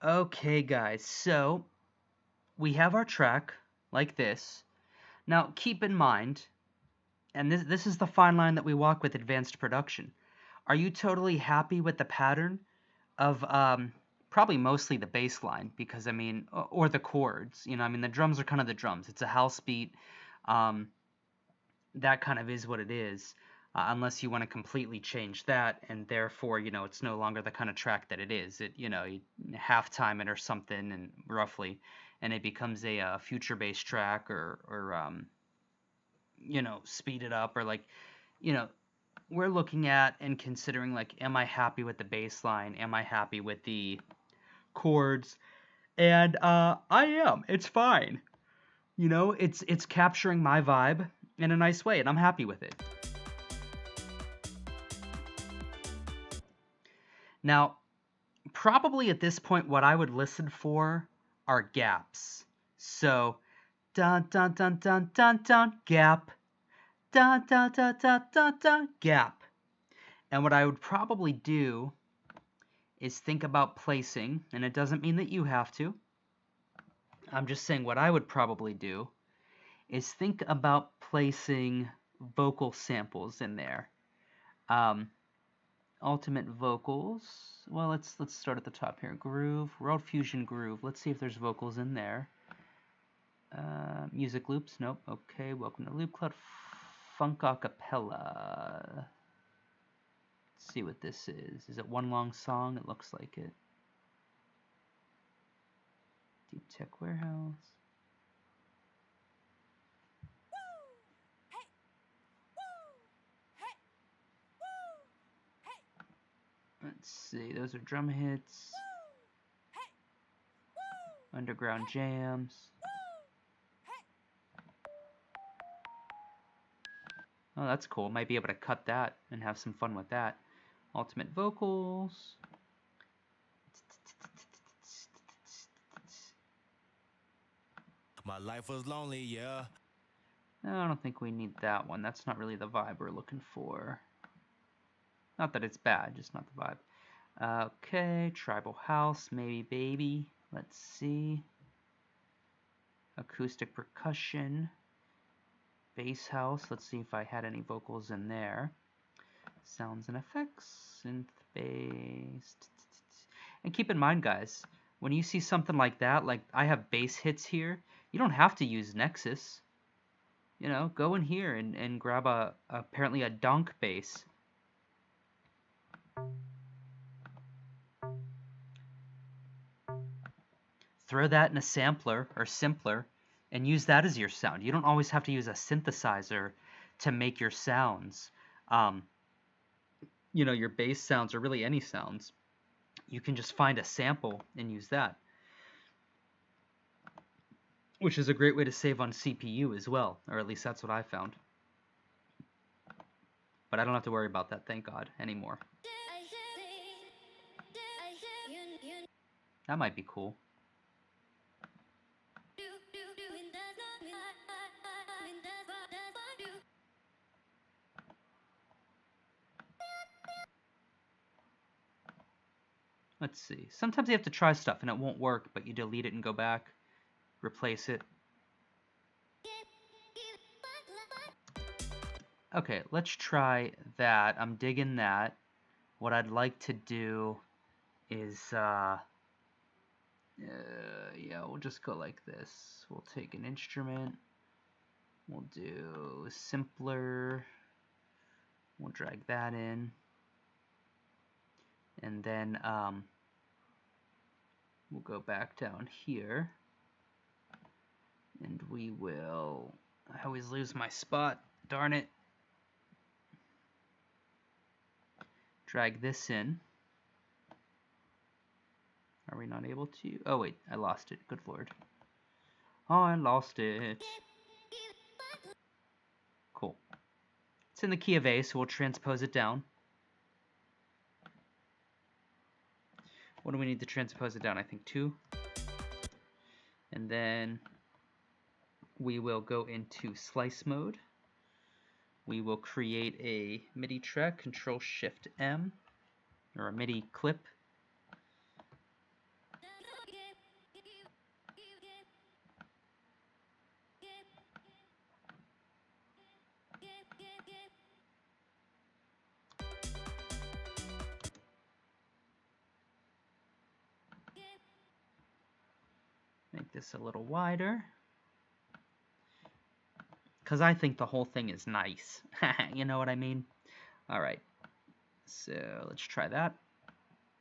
Okay, guys, so we have our track like this. Now, keep in mind, and this is the fine line that we walk with advanced production. Are you totally happy with the pattern of probably mostly the bass line? Because I mean, or the chords. I mean, the drums are kind of the drums. It's a house beat. Um, that kind of is what it is. Unless you want to completely change that, and therefore, it's no longer the kind of track that it is. You halftime it or something, and roughly, and it becomes a future bass track, or speed it up, or like, you know, we're looking at and considering like, am I happy with the bass line? Am I happy with the chords? And I am. It's fine. It's capturing my vibe in a nice way, and I'm happy with it. Now, probably at this point, what I would listen for are gaps. So, dun dun dun dun dun dun, gap, dun dun dun dun dun dun, gap. And what I would probably do is think about placing, and it doesn't mean that you have to. I'm just saying what I would probably do is think about placing vocal samples in there. Ultimate vocals. Well, let's start at the top here. Groove, World Fusion Groove. Let's see if there's vocals in there. Music loops. Nope. Okay. Welcome to Loop Cloud. Funk acapella. Let's see what this is. Is it one long song? It looks like it. Deep Tech Warehouse. Let's see. Those are drum hits. Underground jams. Oh, that's cool. Might be able to cut that and have some fun with that. Ultimate vocals. My life was lonely, yeah. No, I don't think we need that one. That's not really the vibe we're looking for. Not that it's bad, just not the vibe. Okay, tribal house, maybe baby. Let's see. Acoustic percussion. Bass house. Let's see if I had any vocals in there. Sounds and effects. Synth bass. And keep in mind, guys, when you see something like that, like I have bass hits here, you don't have to use Nexus. Go in here and grab apparently a donk bass. Throw that in a sampler or simpler and use that as your sound. You don't always have to use a synthesizer to make your sounds. Your bass sounds or really any sounds. You can just find a sample and use that, which is a great way to save on CPU as well, or at least that's what I found. But I don't have to worry about that, thank God, anymore. That might be cool. Let's see. Sometimes you have to try stuff and it won't work, but you delete it and go back, replace it. Okay, let's try that. I'm digging that. What I'd like to do is, yeah, we'll just go like this. We'll take an instrument. We'll do simpler. We'll drag that in. And then we'll go back down here. And we will... I always lose my spot. Darn it. Drag this in. Are we not able to? Oh wait, I lost it. Good lord. Oh, I lost it. Cool. It's in the key of A, so we'll transpose it down. What do we need to transpose it down? I think 2. And then we will go into slice mode. We will create a MIDI track, Control-Shift-M, or a MIDI clip. Make this a little wider, because I think the whole thing is nice. You know what I mean? All right, so let's try that.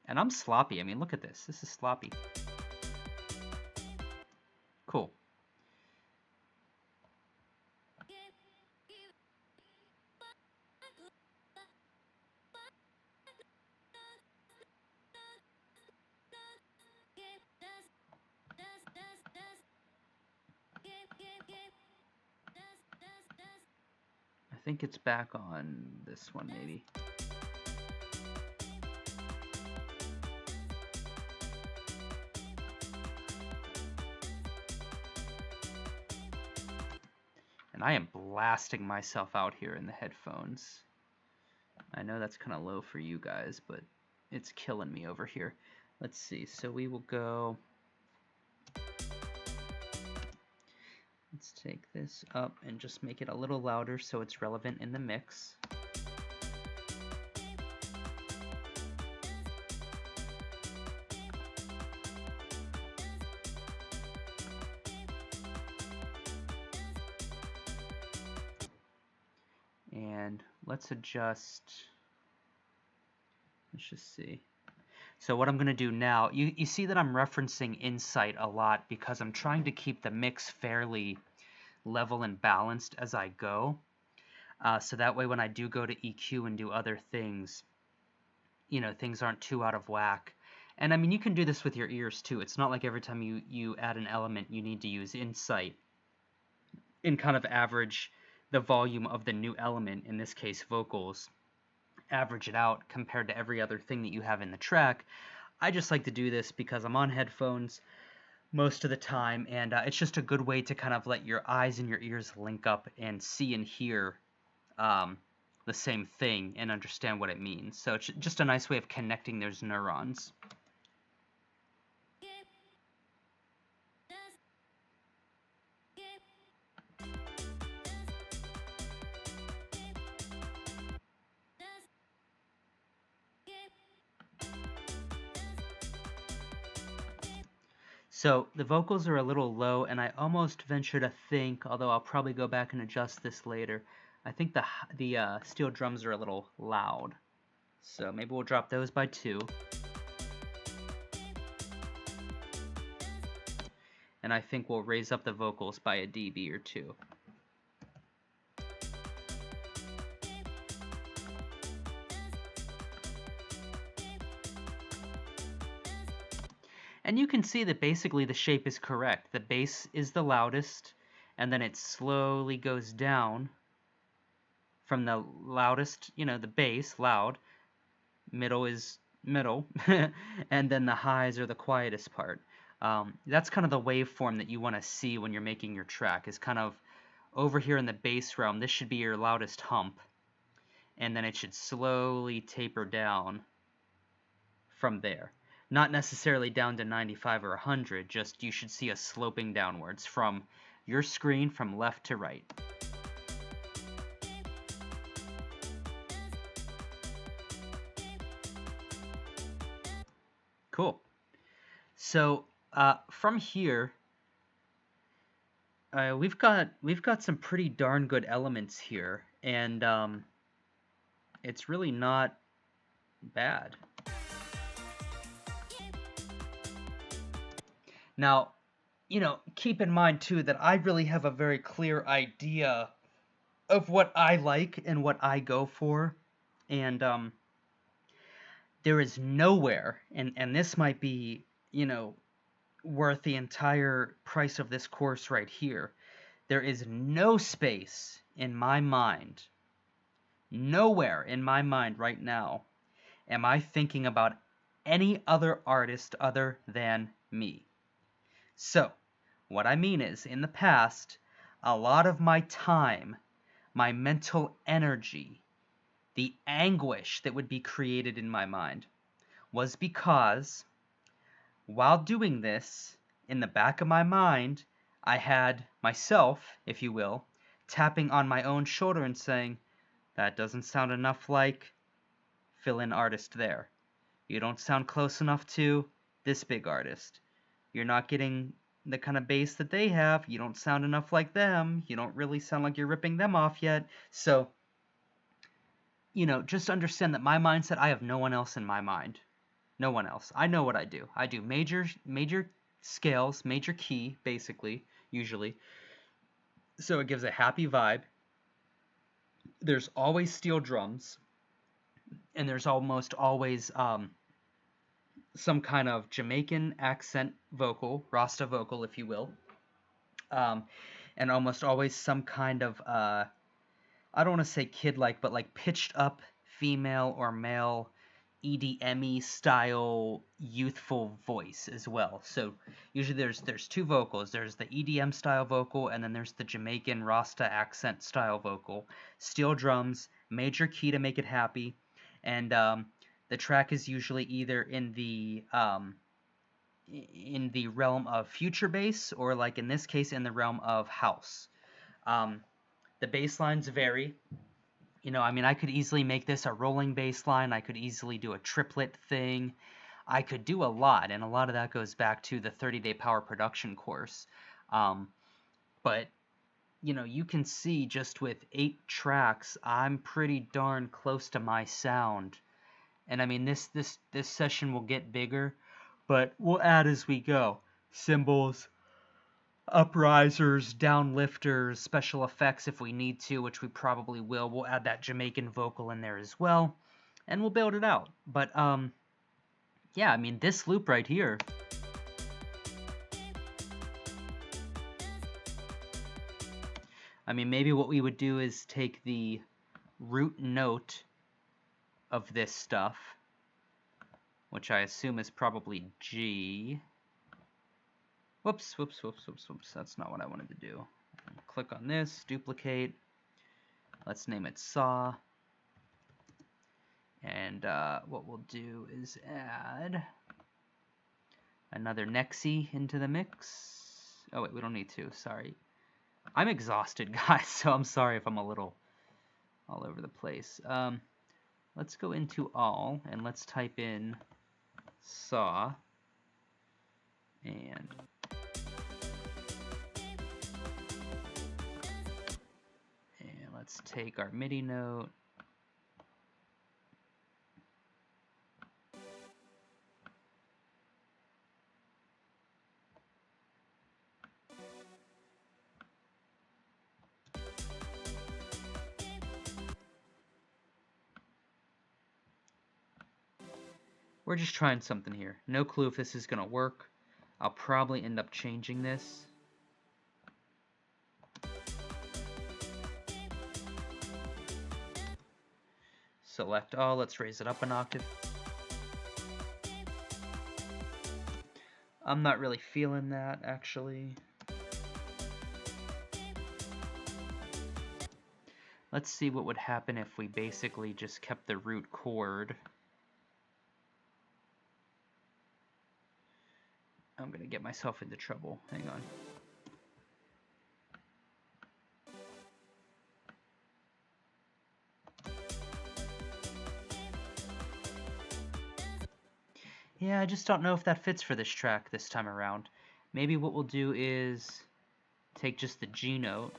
And I'm sloppy. I mean, look at this. This is sloppy. Cool. I think it's back on this one, maybe. And I am blasting myself out here in the headphones. I know that's kind of low for you guys, but it's killing me over here. Let's see. So we will go... Let's take this up and just make it a little louder so it's relevant in the mix. And let's adjust, let's just see. So what I'm going to do now, you see that I'm referencing Insight a lot because I'm trying to keep the mix fairly level and balanced as I go. So that way when I do go to EQ and do other things, you know, things aren't too out of whack. And I mean, you can do this with your ears too. It's not like every time you add an element you need to use Insight and kind of average the volume of the new element, in this case vocals, average it out compared to every other thing that you have in the track. I just like to do this because I'm on headphones most of the time, and it's just a good way to kind of let your eyes and your ears link up and see and hear the same thing and understand what it means. So it's just a nice way of connecting those neurons. So the vocals are a little low, and I almost venture to think, although I'll probably go back and adjust this later, I think the steel drums are a little loud. So maybe we'll drop those by 2. And I think we'll raise up the vocals by a dB or 2. And you can see that basically the shape is correct. The bass is the loudest, and then it slowly goes down from the loudest, you know, the bass, loud, middle is middle, and then the highs are the quietest part. That's kind of the waveform that you want to see when you're making your track, is kind of over here in the bass realm. This should be your loudest hump, and then it should slowly taper down from there. Not necessarily down to 95 or 100, just you should see a sloping downwards from your screen from left to right. Cool. So from here, we've got some pretty darn good elements here, and it's really not bad. Now, you know, keep in mind too that I really have a very clear idea of what I like and what I go for, and there is nowhere, and this might be, you know, worth the entire price of this course right here. There is no space in my mind, nowhere in my mind right now am I thinking about any other artist other than me. So, what I mean is, in the past, a lot of my time, my mental energy, the anguish that would be created in my mind was because while doing this, in the back of my mind, I had myself, if you will, tapping on my own shoulder and saying, that doesn't sound enough like fill in artist there. You don't sound close enough to this big artist. You're not getting the kind of bass that they have. You don't sound enough like them. You don't really sound like you're ripping them off yet. So, just understand that my mindset, I have no one else in my mind. No one else. I know what I do. I do major scales, major key, basically, usually. So it gives a happy vibe. There's always steel drums, and there's almost always some kind of Jamaican accent vocal, Rasta vocal, if you will, and almost always some kind of I don't want to say kid-like, but like pitched up female or male EDM-y style youthful voice as well. So usually there's two vocals. There's the EDM style vocal, and then there's the Jamaican Rasta accent style vocal. Steel drums, major key to make it happy, and the track is usually either in the realm of future bass, or like in this case in the realm of house. The bass lines vary. I could easily make this a rolling bass line. I could easily do a triplet thing. I could do a lot, and a lot of that goes back to the 30-day power production course. But you can see just with 8 tracks, I'm pretty darn close to my sound. And I mean, this session will get bigger, but we'll add as we go. Cymbals, uprisers, downlifters, special effects if we need to, which we probably will. We'll add that Jamaican vocal in there as well, and we'll build it out. But yeah, I mean, this loop right here, I mean, maybe what we would do is take the root note of this stuff, which I assume is probably G. Whoops, that's not what I wanted to do. Click on this, duplicate. Let's name it Saw. And what we'll do is add another Nexi into the mix. Oh wait, we don't need to, sorry. I'm exhausted, guys, so I'm sorry if I'm a little all over the place. Let's go into all, and let's type in Saw. And let's take our MIDI note. We're just trying something here. No clue if this is going to work. I'll probably end up changing this. Select all, let's raise it up an octave. I'm not really feeling that, actually. Let's see what would happen if we basically just kept the root chord. I'm gonna get myself into trouble. Hang on. Yeah, I just don't know if that fits for this track this time around. Maybe what we'll do is take just the G note.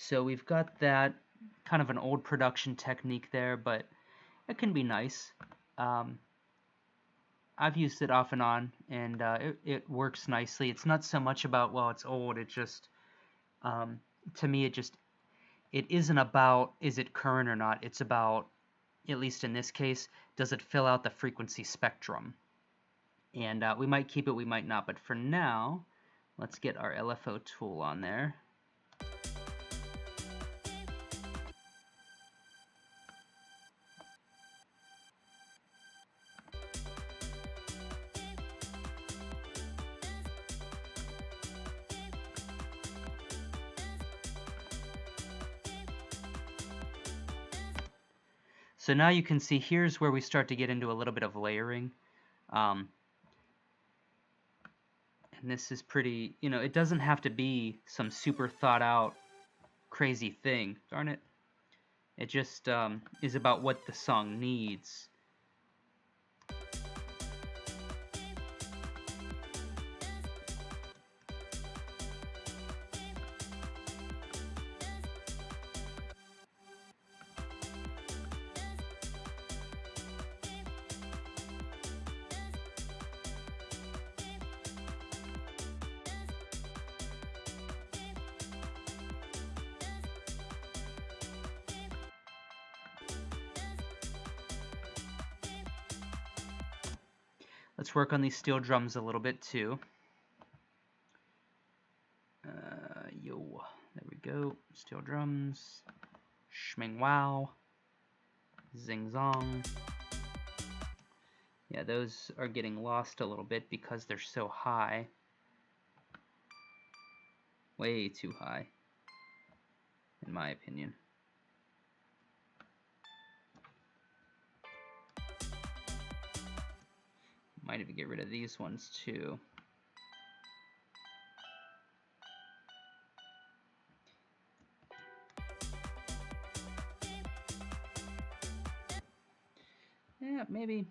So we've got that, kind of an old production technique there, but it can be nice. I've used it off and on, and it works nicely. It's not so much about, well, it's old, it just, to me, it isn't about, is it current or not, it's about at least in this case, does it fill out the frequency spectrum. And we might keep it, we might not, but for now, let's get our LFO tool on there. So now you can see here's where we start to get into a little bit of layering. And this is pretty, you know, it doesn't have to be some super thought out crazy thing. Darn it. It just is about what the song needs. Let's work on these steel drums a little bit too. There we go. Steel drums. Shming wow. Zing zong. Yeah, those are getting lost a little bit because they're so high. Way too high, in my opinion. Might even get rid of these ones too. Yeah, maybe.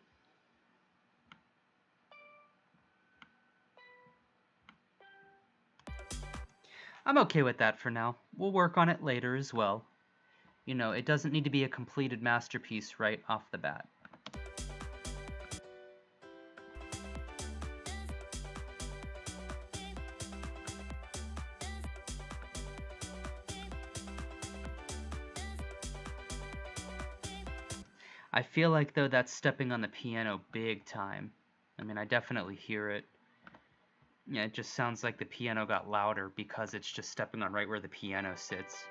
I'm okay with that for now. We'll work on it later as well. You know, it doesn't need to be a completed masterpiece right off the bat. I feel like, though, that's stepping on the piano big time. I mean, I definitely hear it. Yeah, it just sounds like the piano got louder because it's just stepping on right where the piano sits.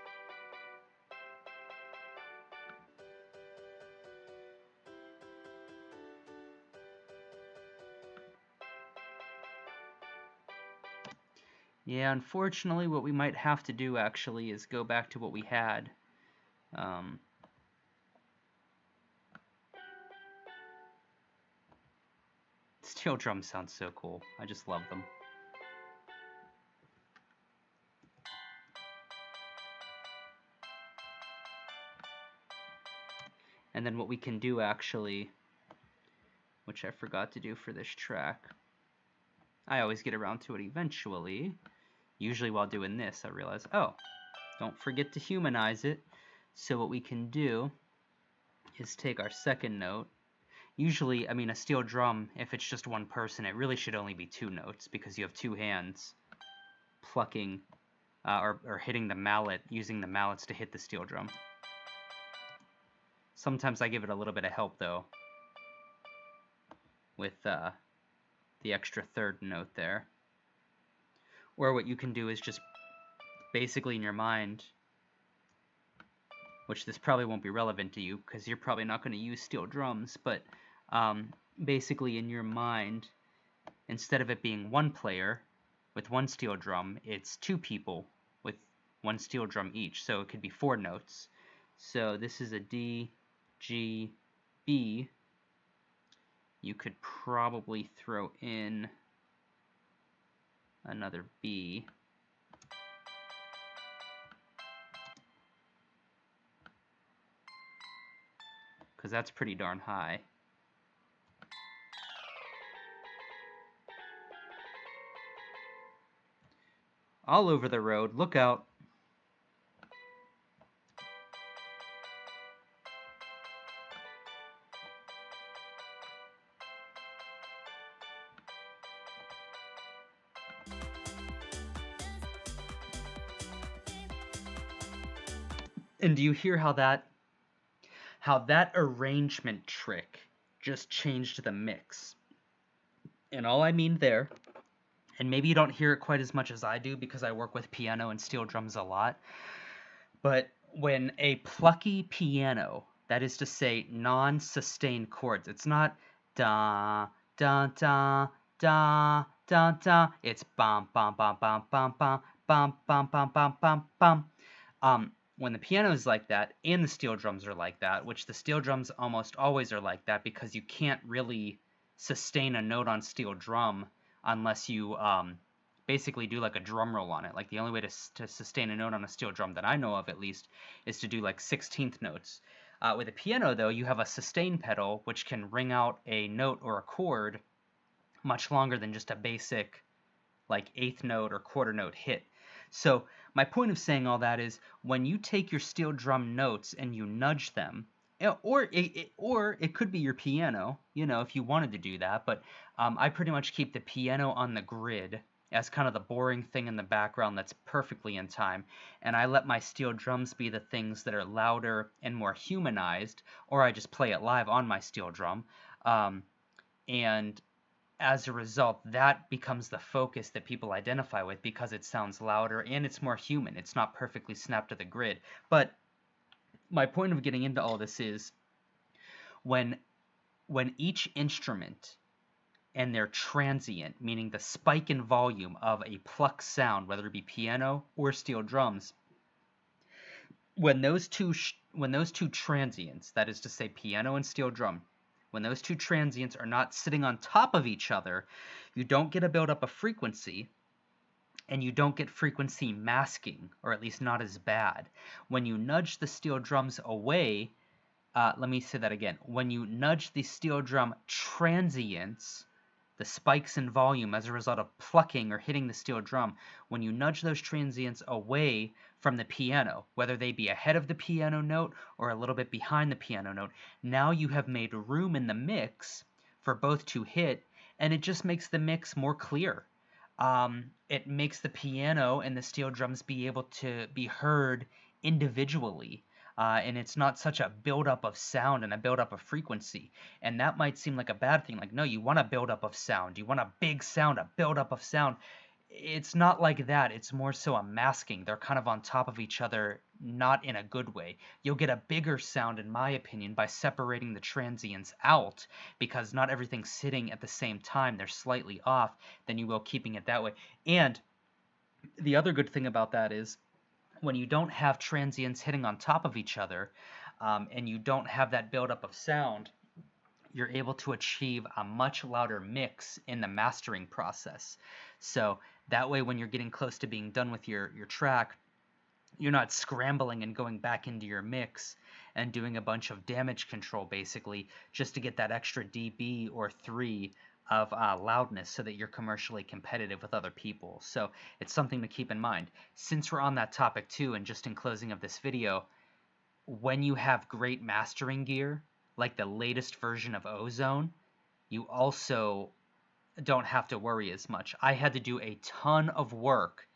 Yeah, unfortunately, what we might have to do, actually, is go back to what we had. Steel drums sound so cool. I just love them. And then what we can do, actually, which I forgot to do for this track, I always get around to it eventually. Usually while doing this, I realize, oh, don't forget to humanize it. So what we can do is take our second note. Usually, I mean, a steel drum, if it's just one person, it really should only be 2 notes because you have 2 hands plucking or hitting the mallet, using the mallets to hit the steel drum. Sometimes I give it a little bit of help, though, with the extra third note there. Or what you can do is just basically in your mind, which this probably won't be relevant to you because you're probably not going to use steel drums, but basically in your mind, instead of it being one player with 1 steel drum, it's 2 people with 1 steel drum each, so it could be 4 notes. So this is a D, G, B. You could probably throw in another B. Because that's pretty darn high. All over the road, look out. And do you hear how that how that arrangement trick just changed the mix. And all I mean there, and maybe you don't hear it quite as much as I do because I work with piano and steel drums a lot, but when a plucky piano, that is to say non-sustained chords, it's not da da da da da da, it's bum bum bum bum bum bum bum bum bum bum bum bum. When the piano is like that and the steel drums are like that, which the steel drums almost always are like that because you can't really sustain a note on steel drum unless you basically do like a drum roll on it. Like the only way to sustain a note on a steel drum that I know of at least is to do like 16th notes. With a piano though, you have a sustain pedal which can ring out a note or a chord much longer than just a basic like eighth note or quarter note hit. So my point of saying all that is when you take your steel drum notes and you nudge them, or it could be your piano, if you wanted to do that, but I pretty much keep the piano on the grid as kind of the boring thing in the background that's perfectly in time, and I let my steel drums be the things that are louder and more humanized, or I just play it live on my steel drum, and as a result, that becomes the focus that people identify with because it sounds louder and it's more human. It's not perfectly snapped to the grid. But my point of getting into all this is when each instrument and their transient, meaning the spike in volume of a pluck sound, whether it be piano or steel drums, when those two transients, that is to say piano and steel drum, when those two transients are not sitting on top of each other, you don't get a buildup of frequency, and you don't get frequency masking, or at least not as bad. When you nudge the steel drums away, let me say that again. When you nudge the steel drum transients, the spikes in volume as a result of plucking or hitting the steel drum, when you nudge those transients away from the piano, whether they be ahead of the piano note or a little bit behind the piano note, now you have made room in the mix for both to hit, and it just makes the mix more clear. It makes the piano and the steel drums be able to be heard individually. And it's not such a buildup of sound and a buildup of frequency. And that might seem like a bad thing. Like, no, you want a buildup of sound. You want a big sound, a buildup of sound. It's not like that. It's more so a masking. They're kind of on top of each other, not in a good way. You'll get a bigger sound, in my opinion, by separating the transients out, because not everything's sitting at the same time. They're slightly off, than you will keeping it that way. And the other good thing about that is when you don't have transients hitting on top of each other, and you don't have that buildup of sound, you're able to achieve a much louder mix in the mastering process. So that way, when you're getting close to being done with your track, you're not scrambling and going back into your mix and doing a bunch of damage control basically just to get that extra dB or 3 of loudness so that you're commercially competitive with other people. So it's something to keep in mind. Since we're on that topic too, and just in closing of this video, when you have great mastering gear, like the latest version of Ozone, you also don't have to worry as much. I had to do a ton of work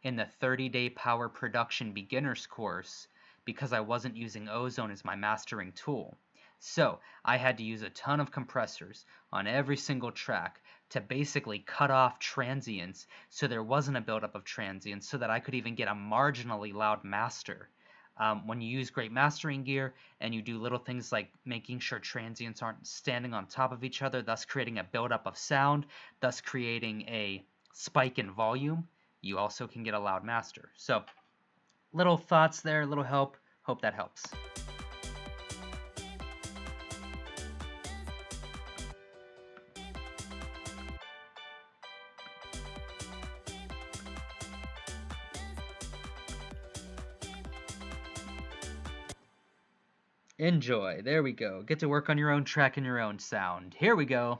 in the 30-day power production beginners course because I wasn't using Ozone as my mastering tool. So I had to use a ton of compressors on every single track to basically cut off transients so there wasn't a buildup of transients so that I could even get a marginally loud master. When you use great mastering gear and you do little things like making sure transients aren't standing on top of each other, thus creating a buildup of sound, thus creating a spike in volume, you also can get a loud master. So little thoughts there, little help. Hope that helps. Enjoy. There we go. Get to work on your own track and your own sound. Here we go.